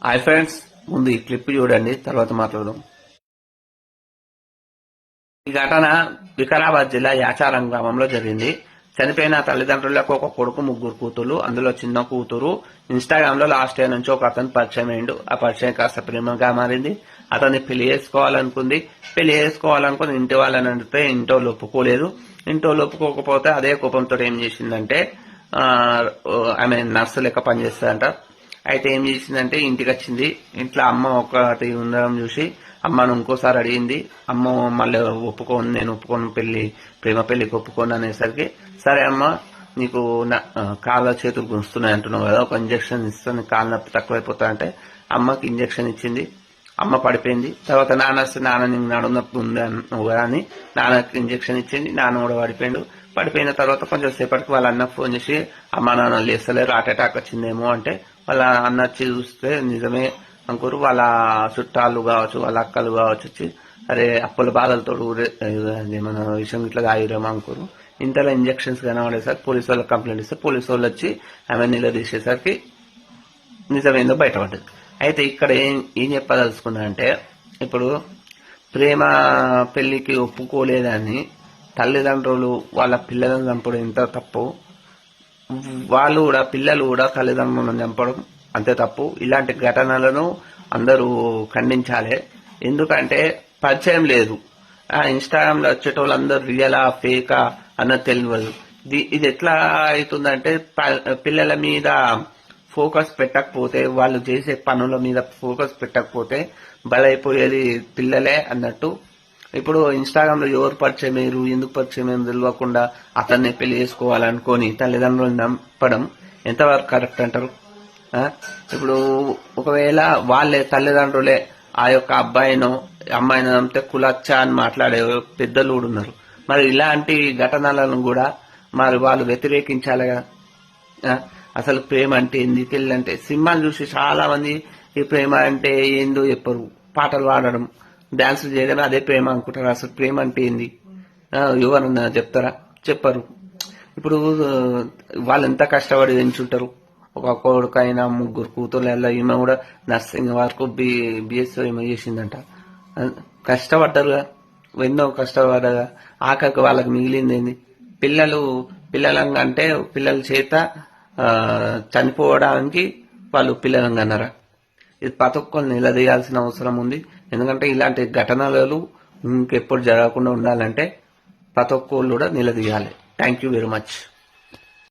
Hi friends, ముందు ఈ clip చూడండి, తర్వాత మాట్లాడదాం. ఈ ఘటన వికారాబాద్ జిల్లా యాచారం గ్రామంలో జరిగింది. చనిపోయిన తల్లిదండ్రులకు ఒక కొడుకు, ముగ్గురు కూతురు. అందులో చిన్న కూతురు ఇన్స్టాగ్రామ్ లో లాస్ట్ ఇయర్ నుంచి ఒక అతను పరిచయం అయిండు. ఆ పరిచయం కాస్త ప్రేమగా మారింది. అతన్ని పెళ్లి చేసుకోవాలనుకుంది. పెళ్లి చేసుకోవాలనుకుని ఇంటి వాళ్ళని అంటే ఇంటోళ్ళు ఒప్పుకోలేదు. ఇంటోళ్ళు ఒప్పుకోకపోతే అదే కోపంతో ఏం చేసిందంటే ఆమె నర్సు లెక్క పనిచేస్తుందంట. అయితే ఏం చేసిందంటే ఇంటికి వచ్చింది. ఇంట్లో అమ్మ ఒకటి ఉండడం చూసి అమ్మను ఇంకోసారి అడిగింది. అమ్మ మళ్ళీ ఒప్పుకోను, నేను ఒప్పుకోను, ప్రేమ పెళ్లికి ఒప్పుకోను అనేసరికి, సరే అమ్మ నీకు కాళ్ళ చేతులు గుంస్తున్నాయి అంటున్నావు కదా, ఒక ఇంజక్షన్ ఇస్తాను, కాళ్ళ నొప్పి తక్కువైపోతా అంటే అమ్మకి ఇంజక్షన్ ఇచ్చింది. అమ్మ పడిపోయింది. తర్వాత నాన్న వస్తే, నాన్న నీకు నడుము నొప్పి ఉంది అన్నావు కదా అని నాన్నకి ఇంజక్షన్ ఇచ్చింది. నాన్న కూడా పడిపోయిన తర్వాత కొంచెం సేపటికి వాళ్ళ అన్నకు ఫోన్ చేసి, అమ్మ నాన్న లేస్తలేరు, హార్ట్ అటాక్ వచ్చిందేమో అంటే, వాళ్ళ అన్న వచ్చి చూస్తే నిజమే అంకురు, వాళ్ళ చుట్టాలు కావచ్చు, వాళ్ళ అక్కలు కావచ్చు వచ్చి, అరే అప్పుల బాధలతో మన విషయం ఇట్లా తాగిరేమో అంకురు. ఇంతలో ఇంజక్షన్స్ కనబడేసరికి పోలీసు వాళ్ళకి కంప్లైంట్ ఇస్తే పోలీసు వాళ్ళు వచ్చి ఆమె నిలదీసేసరికి నిజమేందో బయటపడ్డది. అయితే ఇక్కడ ఏం చెప్పదలుచుకున్నా అంటే, ఇప్పుడు ప్రేమ పెళ్లికి ఒప్పుకోలేదని తల్లిదండ్రులు వాళ్ళ పిల్లలను చంపడం ఎంత తప్పు, వాళ్ళు కూడా పిల్లలు కూడా తల్లిదండ్రులను చంపడం అంతే తప్పు. ఇలాంటి ఘటనలను అందరూ ఖండించాలి. ఎందుకంటే పరిచయం లేదు. ఇన్స్టాగ్రామ్ లో వచ్చేటోళ్ళు అందరూ రియలా ఫేకా అన్నది తెలియదు. ఇది ఎట్లా అవుతుందంటే, పిల్లల మీద ఫోకస్ పెట్టకపోతే, వాళ్ళు చేసే పనుల మీద ఫోకస్ పెట్టకపోతే బలైపోయేది పిల్లలే అన్నట్టు. ఇప్పుడు ఇన్స్టాగ్రామ్ లో ఎవరు పరిచయం అయ్యారు, ఎందుకు పరిచయం అయ్యారు తెలియకుండా అతన్ని పెళ్లి చేసుకోవాలనుకొని తల్లిదండ్రులను చంపడం ఎంతవరకు కరెక్ట్ అంటారు? ఇప్పుడు ఒకవేళ వాళ్ళే తల్లిదండ్రులే ఆ యొక్క అబ్బాయినో అమ్మాయినో చంపితే కులచ్చా అని మాట్లాడే పెద్దలు కూడా ఉన్నారు. మరి ఇలాంటి ఘటనలను కూడా మరి వాళ్ళు వ్యతిరేకించాలిగా. అసలు ప్రేమ అంటే ఏంది, పెళ్లి అంటే, సినిమాలు చూసి చాలా మంది ఈ ప్రేమ అంటే ఏందో చెప్పరు. పాటలు పాడడం, డాన్సులు చేయడం అదే ప్రేమ అనుకుంటారు. అసలు ప్రేమ అంటే ఏంది ఎవరన్నా చెప్తారా? చెప్పరు. ఇప్పుడు వాళ్ళు ఎంత కష్టపడి పెంచుంటారు. ఒక కొడుకైనా ముగ్గురు కూతుర్ల, ఈమె కూడా నర్సింగ్ వరకు బిఎస్ ఏమో చేసిందంట. కష్టపడ్డారుగా, ఎన్నో కష్టపడ్డగా, ఆఖరికి వాళ్ళకి మిగిలింది ఏంది? పిల్లలంటే పిల్లల చేత చనిపోవడానికి వాళ్ళు పిల్లలను అన్నారా? ఇది ప్రతి ఒక్కరు నిలదీయాల్సిన అవసరం ఉంది. ఎందుకంటే ఇలాంటి ఘటనలు ఇంకెప్పుడు జరగకుండా ఉండాలంటే ప్రతి ఒక్కరు కూడా నిలదీయాలి. Thank you very much.